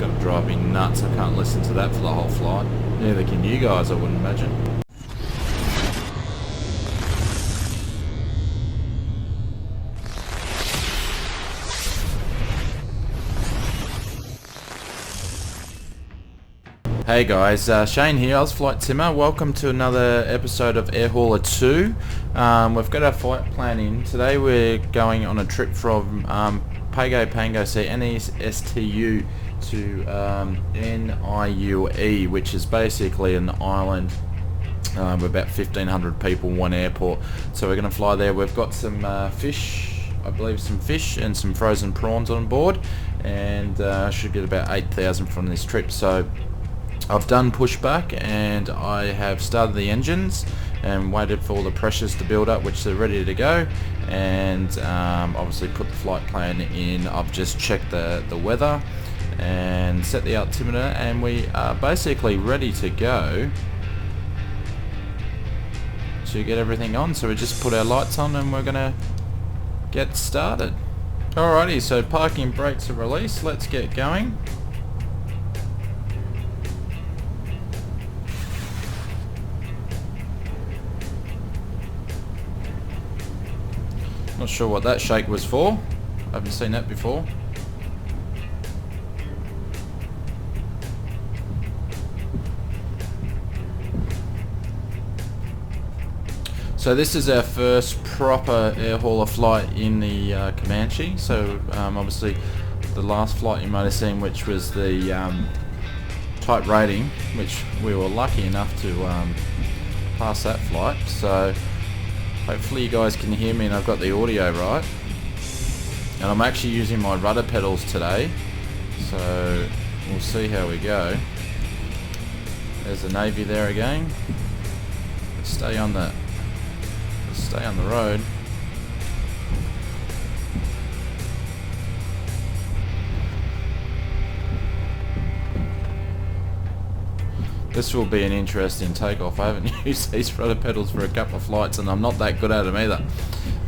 going to drive me nuts. I can't listen to that for the whole flight. Neither can you guys, I wouldn't imagine. Hey guys, Shane here, Flight Simmer. Welcome to another episode of Air Hauler 2. We've got our flight plan in. Today we're going on a trip from Pago, NESTU to NIUE, which is basically an island with about 1,500 people, one airport. So we're going to fly there. We've got some fish, I believe some fish and some frozen prawns on board, and should get about 8,000 from this trip. So I've done pushback and I have started the engines and waited for all the pressures to build up, which they're ready to go, and obviously put the flight plan in. I've just checked the weather and set the altimeter, and we are basically ready to go to get everything on. So we just put our lights on and we're gonna get started. Alrighty, so parking brakes are released, let's get going. Not sure what that shake was for. I haven't seen that before. So this is our first proper air hauler flight in the Comanche. So obviously the last flight you might have seen, which was the type rating, which we were lucky enough to pass that flight. So hopefully you guys can hear me and I've got the audio right. And I'm actually using my rudder pedals today, so we'll see how we go. There's the Navy there again. Let's stay on the road. This will be an interesting takeoff. I haven't used these rudder pedals for a couple of flights and I'm not that good at them either.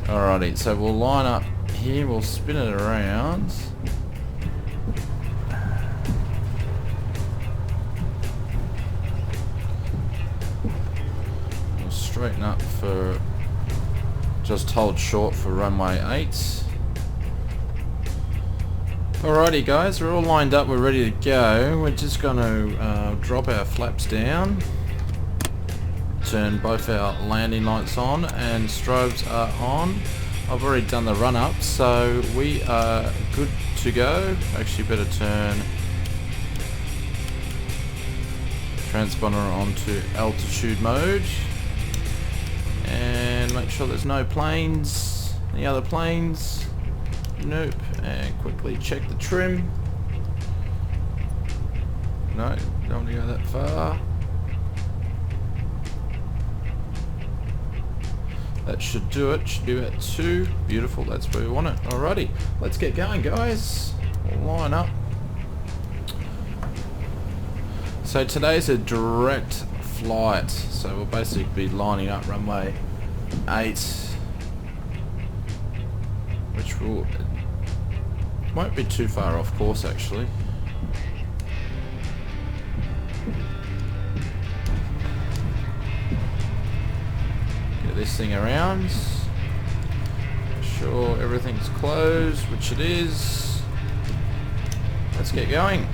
Alrighty, so we'll line up here, we'll spin it around. We'll straighten up for, just hold short for runway 8. Alrighty guys, we're all lined up, we're ready to go. We're just going to drop our flaps down, turn both our landing lights on and strobes are on. I've already done the run up, so we are good to go. Actually better turn transponder onto altitude mode and make sure there's no planes, any other planes. Nope. And quickly check the trim. No, don't want to go that far. That should do it. Should be about 2. Beautiful, that's where we want it. Alrighty, let's get going guys. We'll line up. So today's a direct flight, so we'll basically be lining up runway 8, which will won't be too far off course actually. Get this thing around. Make sure everything's closed, which it is. Let's get going.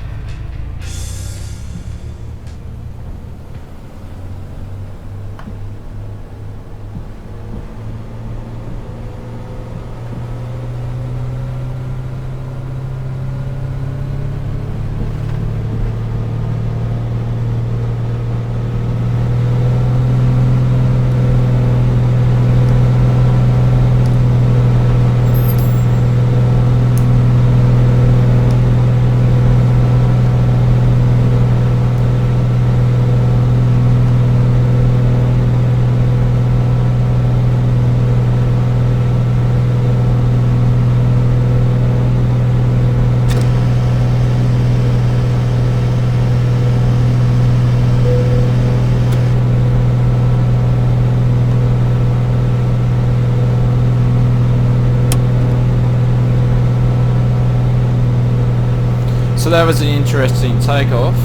So that was an interesting takeoff.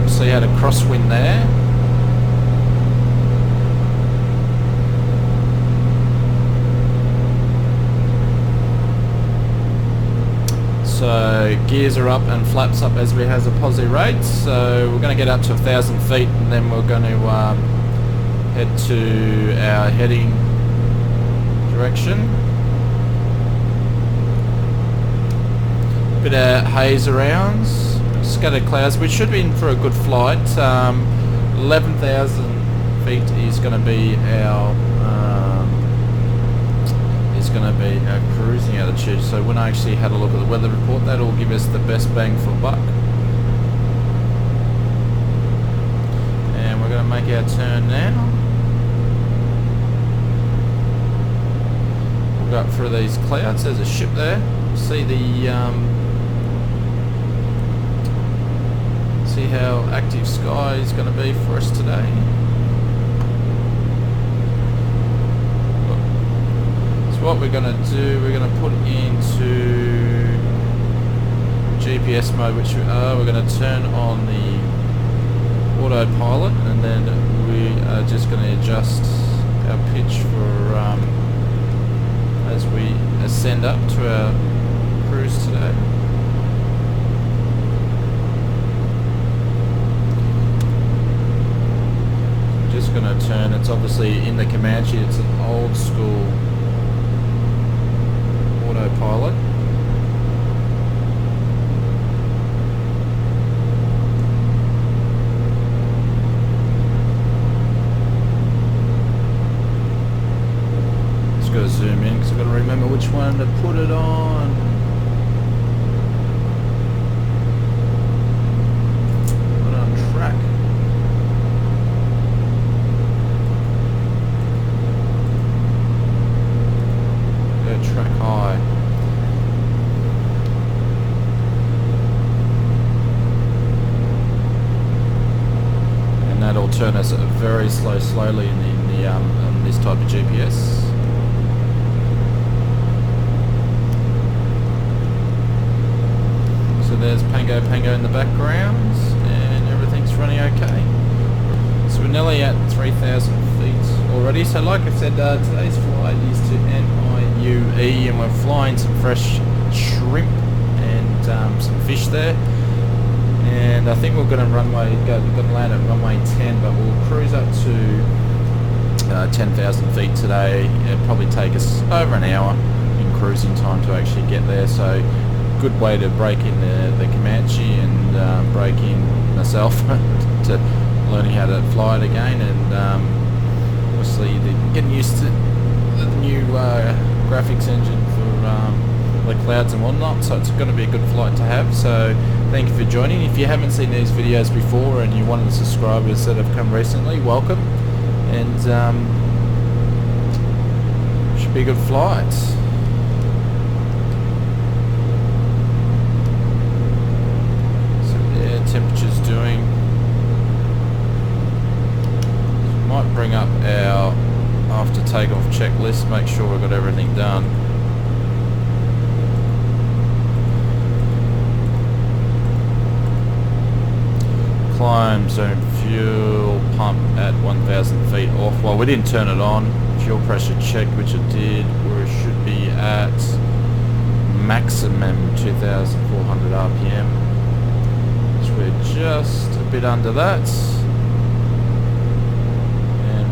So you had a crosswind there. So gears are up and flaps up as we has a posi rate. So we're going to get up to 1,000 feet and then we're going to head to our heading direction. Bit of haze around, scattered clouds. We should be in for a good flight. 11,000 feet is going to be our cruising altitude. So when I actually had a look at the weather report, that'll give us the best bang for buck. And we're going to make our turn now. We'll go up through these clouds. There's a ship there. See the see how Actve Sky is going to be for us today. What we're going to do, we're going to put into GPS mode, which we're going to turn on the autopilot, and then we are just going to adjust our pitch for as we ascend up to our cruise today. I'm just going to turn, it's obviously in the Comanche, it's an old school autopilot. Just got to zoom in because I've got to remember which one to put it on. Put it on track. Track high. And that'll turn us very slowly in this type of GPS. So there's Pago in the background, and everything's running okay. So we're nearly at 3,000 feet already. So like I said, today's flight is to NIUE, and we're flying some fresh shrimp and some fish there. And I think we're going to land at runway 10, but we'll cruise up to 10,000 feet today. It'll probably take us over an hour in cruising time to actually get there. So good way to break in the Comanche and break in myself to learning how to fly it again, and obviously getting used to the new graphics engine for the clouds and whatnot, so it's going to be a good flight to have. So thank you for joining. If you haven't seen these videos before and you're one of the subscribers that have come recently, welcome, and should be a good flight. So yeah, temperature's doing. Might bring up our after takeoff checklist, make sure we've got everything done. Climb zone fuel pump at 1,000 feet off. Well, we didn't turn it on. Fuel pressure checked, which it did. We should be at maximum 2,400 RPM, which we're just a bit under that.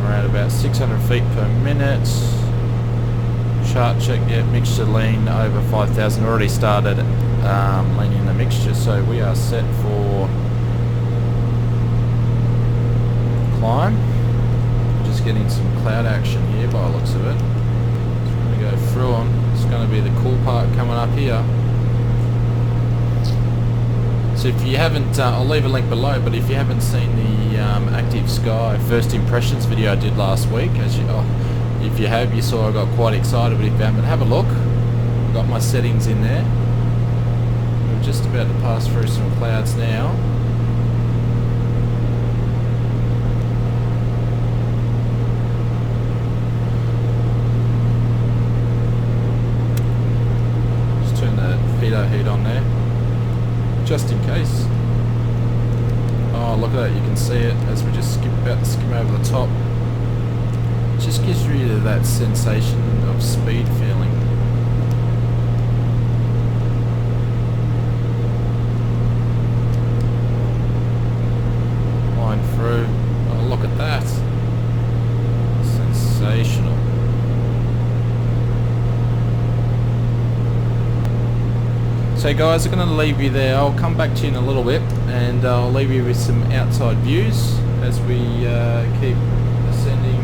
At about 600 feet per minute. Chart check, yeah, mixture lean over 5,000. Already started leaning the mixture, so we are set for climb. Just getting some cloud action here by the looks of it. Just going to go through them. It's going to be the cool part coming up here. So if you haven't, I'll leave a link below, but if you haven't seen the Actve Sky first impressions video I did last week, if you have, you saw I got quite excited, but if you haven't, have a look. I've got my settings in there. We're just about to pass through some clouds now. Just turn the pitot heat on there. just in case. Oh, look at that, you can see it as we just about to skim over the top. It just gives you that sensation of speed feeling. Line through. Oh, look at that. Sensational. So guys, I'm going to leave you there. I'll come back to you in a little bit and I'll leave you with some outside views as we keep ascending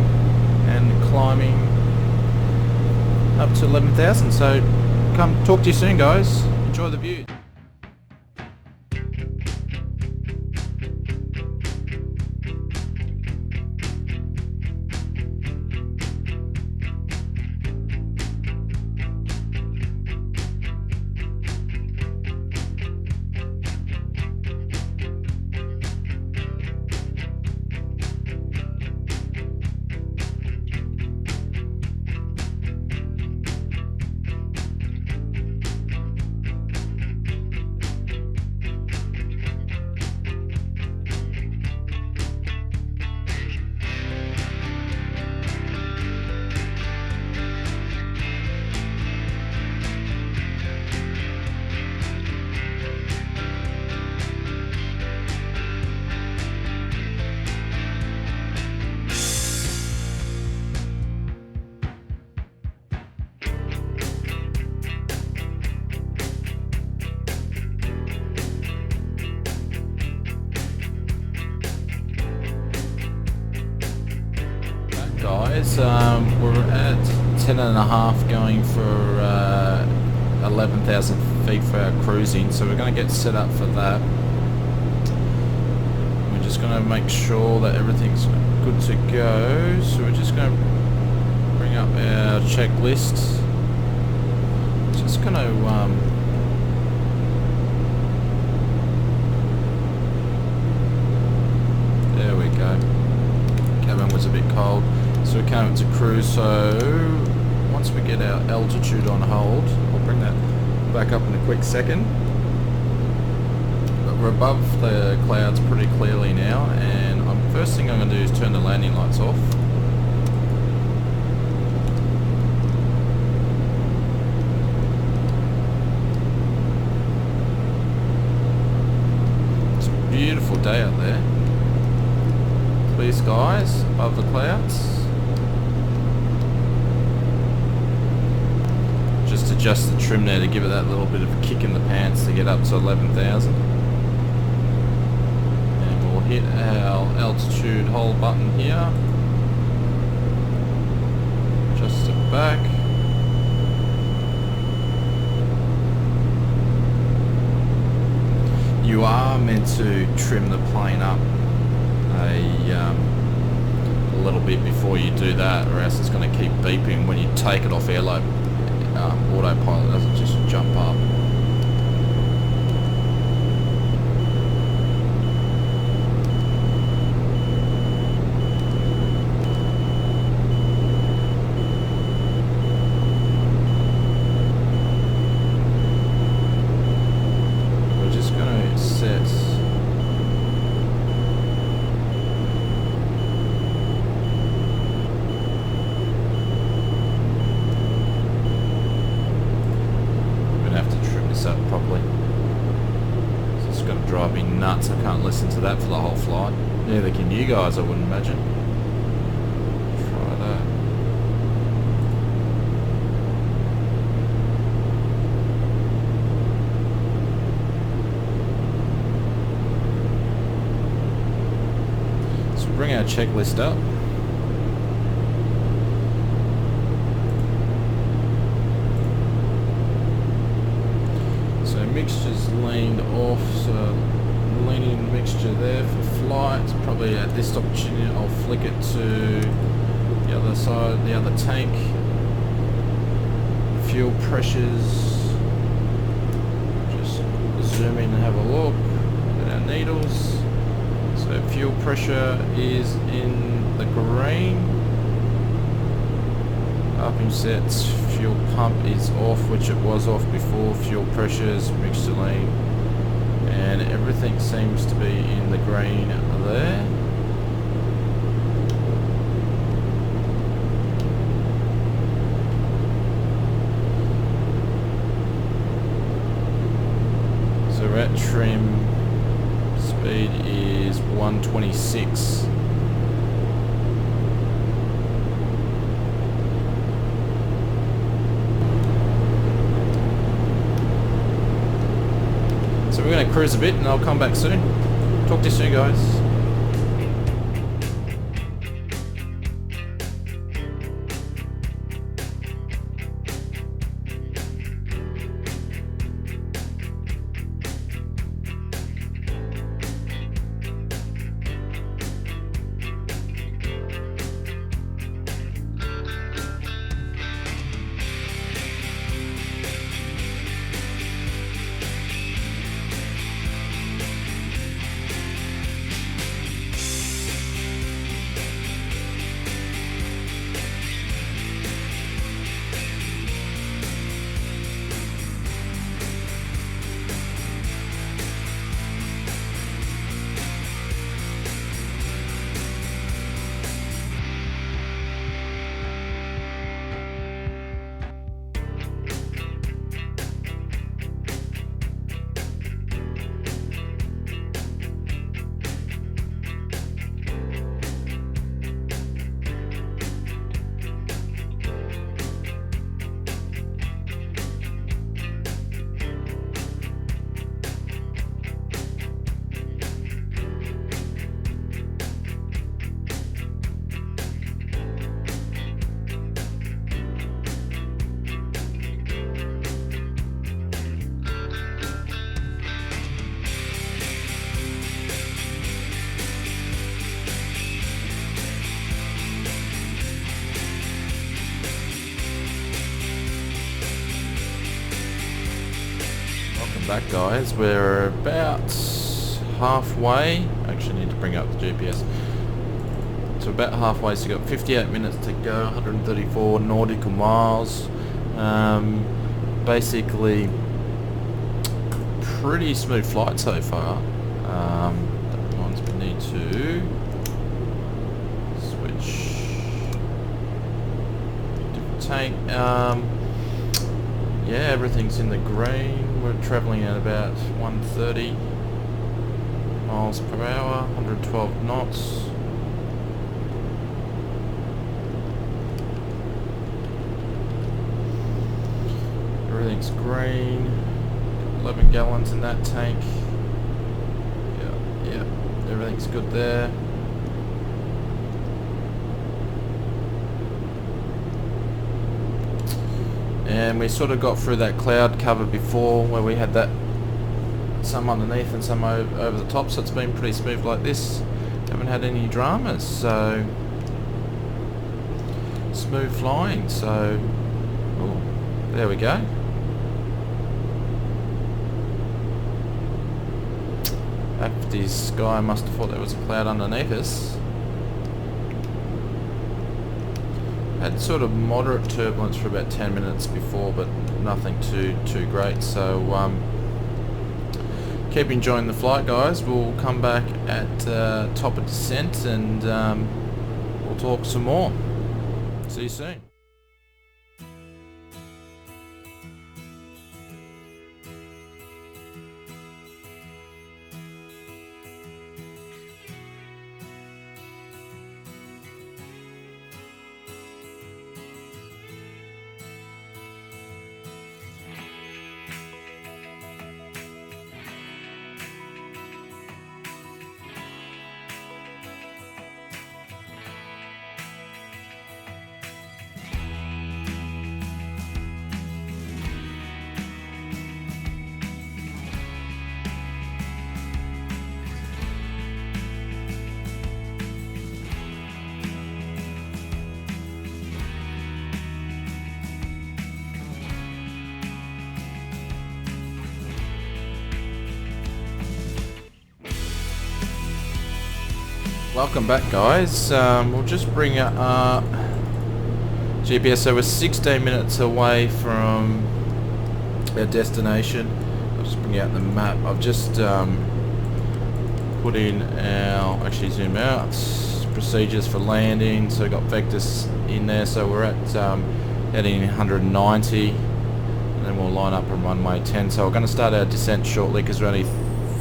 and climbing up to 11,000. So come talk to you soon guys. Enjoy the view. Guys, we're at 10.5 going for 11,000 feet for our cruising, so we're going to get set up for that. We're just going to make sure that everything's good to go, so we're just going to bring up our checklist. Just going to there we go. Cabin was a bit cold. So we came up to cruise, so once we get our altitude on hold, I'll bring that back up in a quick second. But we're above the clouds pretty clearly now, and first thing I'm going to do is turn the landing lights off. It's a beautiful day out there. Clear skies above the clouds. Just adjust the trim there to give it that little bit of a kick in the pants to get up to 11,000. And we'll hit our altitude hold button here. Adjust it back. You are meant to trim the plane up a little bit before you do that, or else it's going to keep beeping when you take it off airload. Autopilot doesn't just jump up. We're just going to set up properly. So it's going to drive me nuts. I can't listen to that for the whole flight. Neither can you guys, I wouldn't imagine. Try that. So bring our checklist up. Mixture's leaned off, so leaning mixture there for flight. Probably at this opportunity I'll flick it to the other side, the other tank. Fuel pressures, just zoom in and have a look at our needles. So fuel pressure is in the green. Upping sets, fuel pump is off, which it was off before. Fuel pressures, mixture lean, and everything seems to be in the green there. So we're at trim, speed is 126. So we're going to cruise a bit and I'll come back soon. Talk to you soon, guys. Back, guys, we're about halfway. Actually need to bring up the GPS. So about halfway, so we've got 58 minutes to go, 134 nautical miles. Basically pretty smooth flight so far. That means we need to switch different tank. Yeah, everything's in the green. We're travelling at about 130 miles per hour, 112 knots. Everything's green. 11 gallons in that tank. Yeah, everything's good there. And we sort of got through that cloud cover before where we had that some underneath and some over the top, so it's been pretty smooth like this. Haven't had any dramas, so smooth flying. So oh, there we go. Actve Sky must have thought there was a cloud underneath us. Had sort of moderate turbulence for about 10 minutes before, but nothing too great. So keep enjoying the flight, guys. We'll come back at top of descent and we'll talk some more. See you soon. Welcome back, guys. We'll just bring up GPS. So we're 16 minutes away from our destination. Just bring out the map. I've just put in our, actually zoom out, procedures for landing. So we've got vectors in there. So we're at heading 190, and then we'll line up on runway 10. So we're going to start our descent shortly because we're only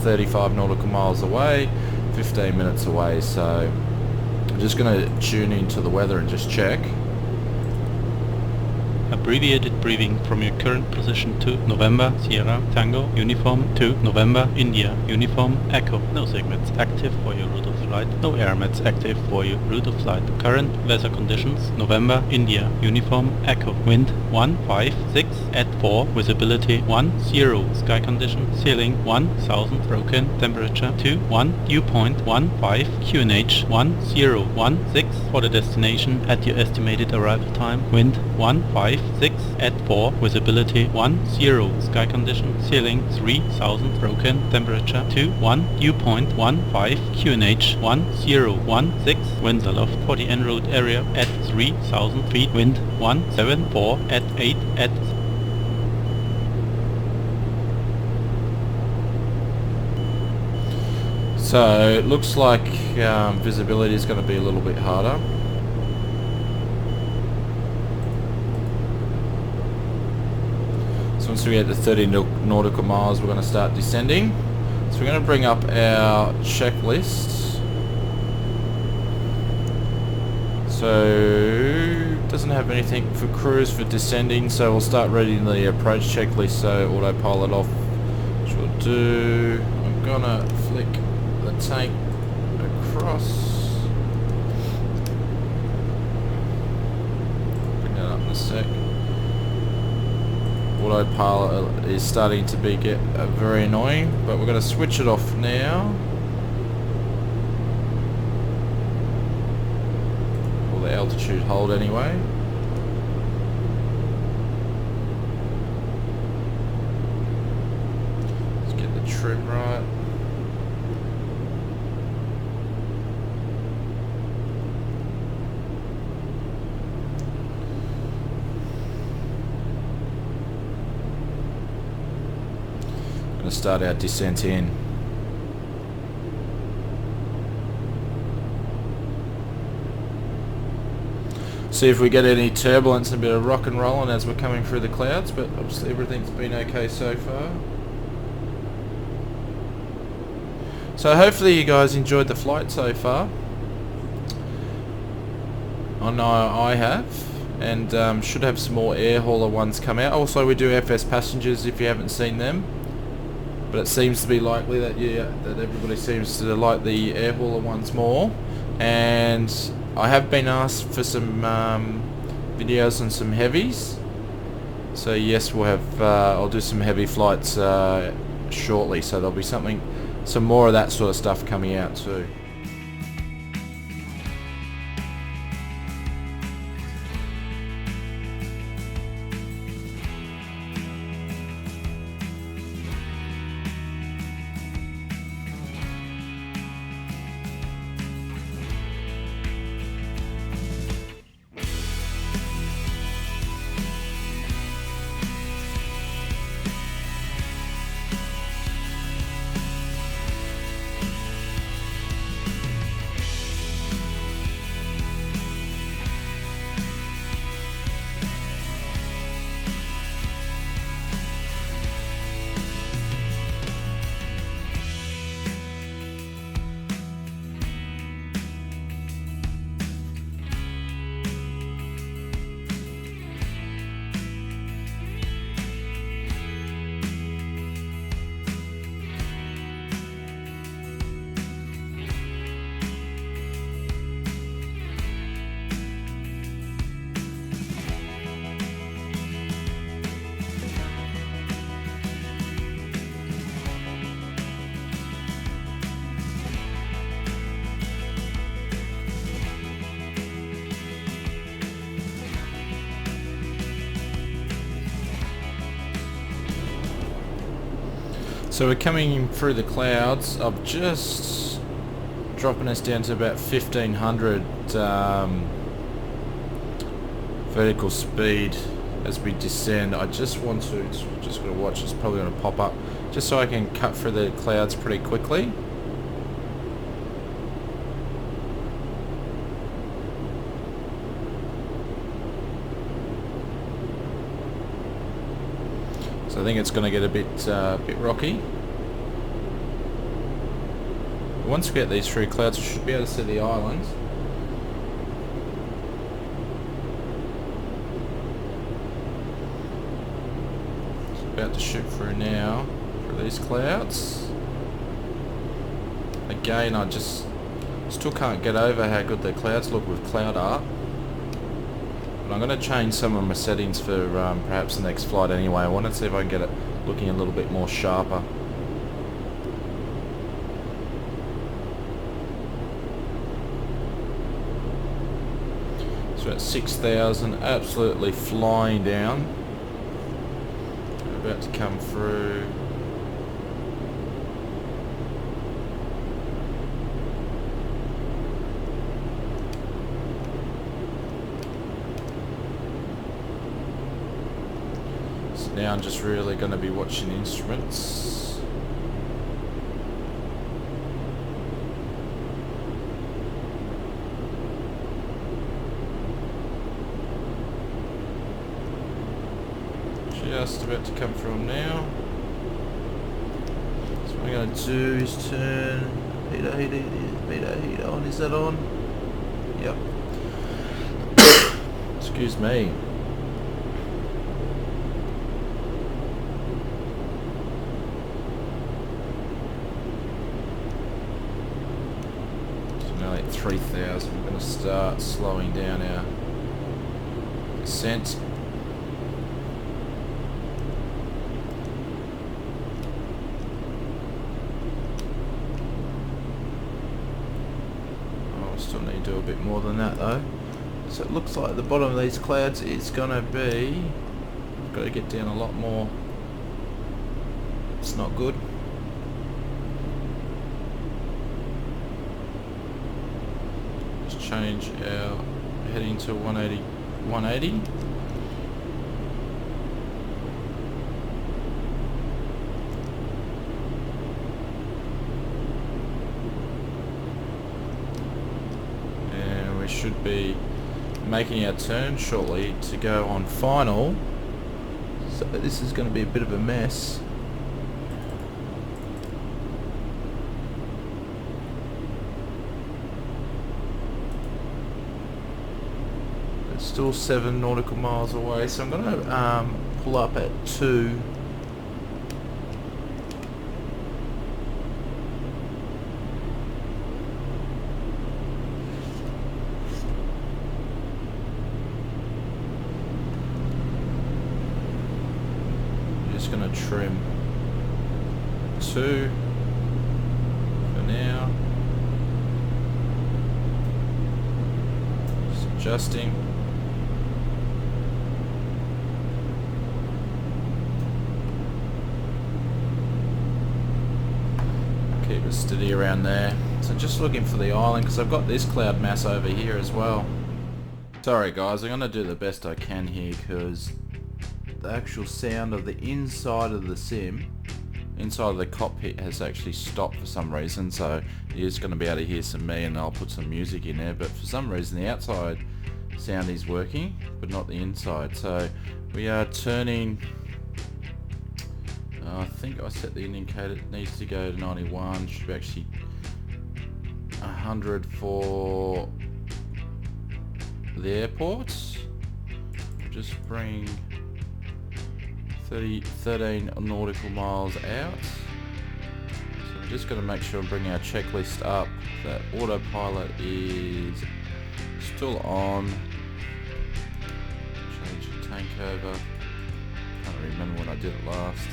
35 nautical miles away, 15 minutes away. So I'm just going to tune into the weather and just check. Abbreviated briefing from your current position to November, Sierra, Tango, Uniform, to November, India, Uniform, Echo. No segments active for your route of flight. No air mats active for your route of flight. Current weather conditions, November, India, Uniform, Echo. Wind 156 at 4, visibility 10. Sky condition, ceiling 1000, broken, temperature 21, dew point 15, QNH 1016 for the destination at your estimated arrival time. Wind 15 6 at 4, visibility 10, sky condition, ceiling 3000, broken, temperature 21, dew point 15, QNH 1016, winds aloft for the en route area at 3000 feet, wind 174 at 8 at. So it looks like visibility is going to be a little bit harder. Once we get to 30 nautical miles, we're going to start descending. So we're going to bring up our checklist. So it doesn't have anything for cruise for descending, so we'll start reading the approach checklist. So autopilot off, which we'll do. I'm going to flick the tank across. Bring that up in a sec. Autopilot is starting to get very annoying, but we're going to switch it off now. Or the altitude hold anyway. Let's get the trim right. Start our descent in. See if we get any turbulence and a bit of rock and rolling as we're coming through the clouds, but obviously everything's been okay so far. So hopefully you guys enjoyed the flight so far. I know I have, and should have some more air hauler ones come out. Also we do FS passengers if you haven't seen them. But it seems to be likely that that everybody seems to like the air hauler ones more, and I have been asked for some videos on some heavies. So yes, we'll have I'll do some heavy flights shortly. So there'll be some more of that sort of stuff coming out too. So we're coming through the clouds. I'm just dropping us down to about 1500 vertical speed as we descend. I just want to, just going to watch, it's probably going to pop up. just so I can cut through the clouds pretty quickly. So I think it's going to get a bit rocky. Once we get these through clouds, we should be able to see the islands. About to shoot through now for these clouds. Again, I just still can't get over how good the clouds look with cloud art. But I'm going to change some of my settings for perhaps the next flight anyway. I want to see if I can get it looking a little bit more sharper. So at 6,000, absolutely flying down. About to come through. So now I'm just really going to be watching instruments. Just about to come from now. So what I'm going to do is turn beta heater on. Is that on? Yep. Excuse me. So now at 3,000 we're going to start slowing down our ascent. Still need to do a bit more than that though. So it looks like the bottom of these clouds is gonna be, I've got to get down a lot more. It's not good. Just change our heading to 180. Should be making our turn shortly to go on final. So this is going to be a bit of a mess. It's still 7 nautical miles away, so I'm going to pull up at 2. Just going to trim 2 for now. Just adjusting. Keep it steady around there. So just looking for the island because I've got this cloud mass over here as well. Sorry guys, I'm going to do the best I can here because the actual sound of the inside of the sim, inside of the cockpit, has actually stopped for some reason, so you're just going to be able to hear some me and I'll put some music in there, but for some reason the outside sound is working but not the inside. So we are turning, I think I set the indicator, it needs to go to 91, should be actually 100 for the airports. Just bring 13 nautical miles out. So I'm just going to make sure I'm bringing our checklist up. That autopilot is still on. Change the tank over. Can't remember when I did it last.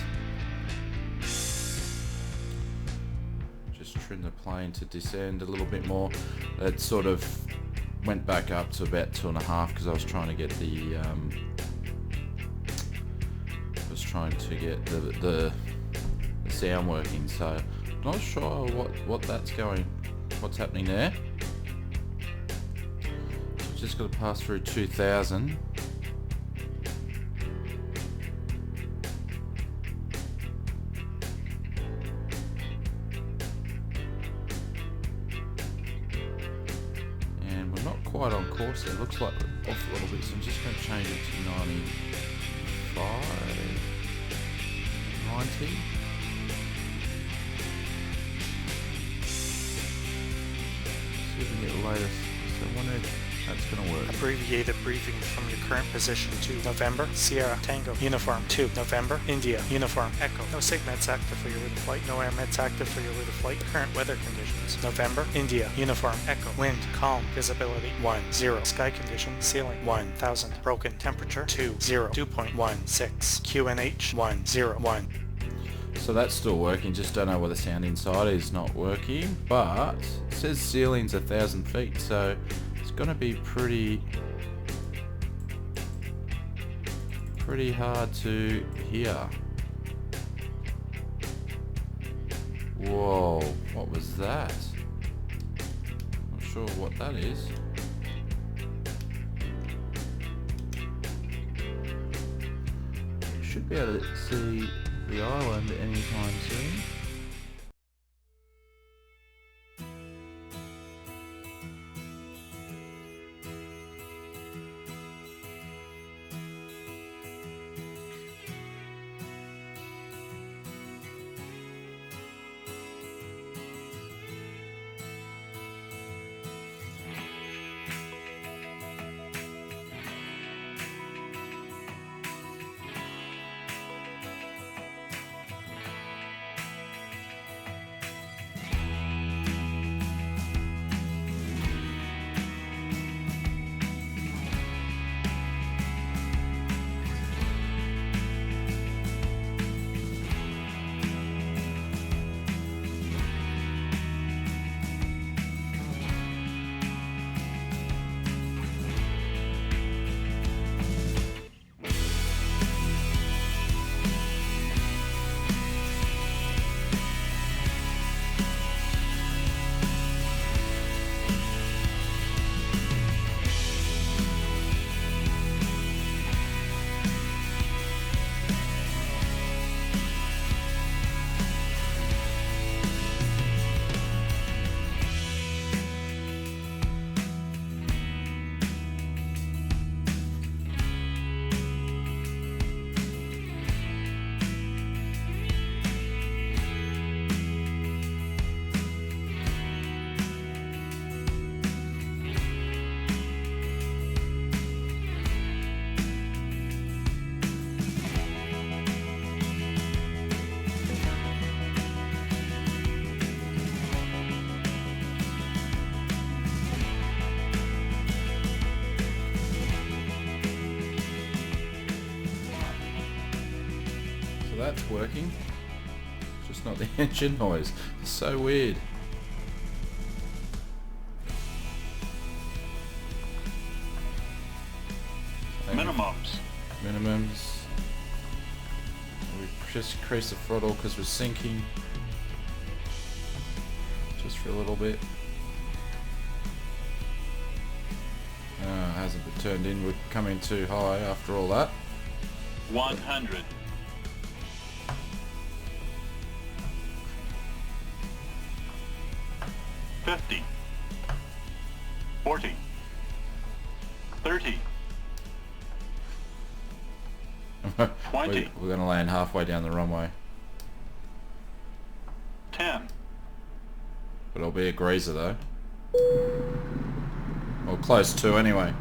Just trim the plane to descend a little bit more. It sort of went back up to about 2.5 because I was trying to get the the sound working, so not sure what's happening there. So just got to pass through 2,000. quiet on CorSair. It looks like we're off a little bit, so I'm just going to change it to 95, 90. See if we can get the latest. So I wonder if that's going to work. Abbreviated briefing from your current position to November, Sierra, Tango, Uniform, 2, November, India, Uniform, Echo. No SIGMETs active for your route of flight, no AirMets active for your route of flight. Current weather conditions. November, India, Uniform, Echo. Wind, calm, visibility, 1, 0. Sky condition, ceiling, 1000. Broken, temperature, 2, 0. Dew point, 1, 6. QNH, 1, 0, 1. So that's still working, just don't know why the sound inside is not working, but it says ceiling's 1,000 feet, so it's going to be pretty hard to hear. Whoa, what was that? Not sure what that is. Should be able to see the island anytime soon. That's working, just not the engine noise. It's so weird. Minimums. We just increased the throttle because we're sinking, just for a little bit. Hasn't been turned in. We're coming too high after all that. 100. 50, 40, 30, 20. We're going to land halfway down the runway. 10. But it'll be a greaser though. Or close to anyway.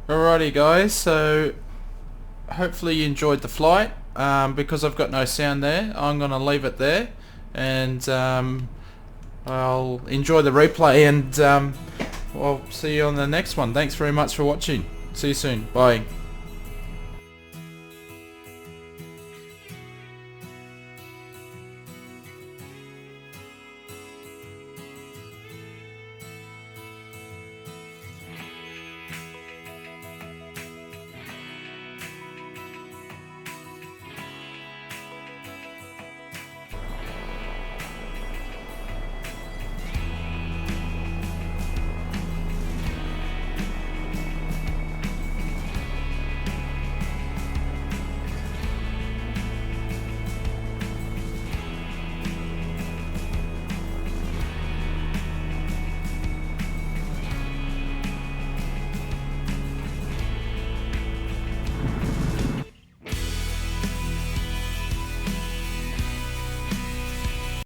Alrighty guys, so hopefully you enjoyed the flight. Because I've got no sound there, I'm going to leave it there, and I'll enjoy the replay, and I'll see you on the next one. Thanks very much for watching. See you soon. Bye.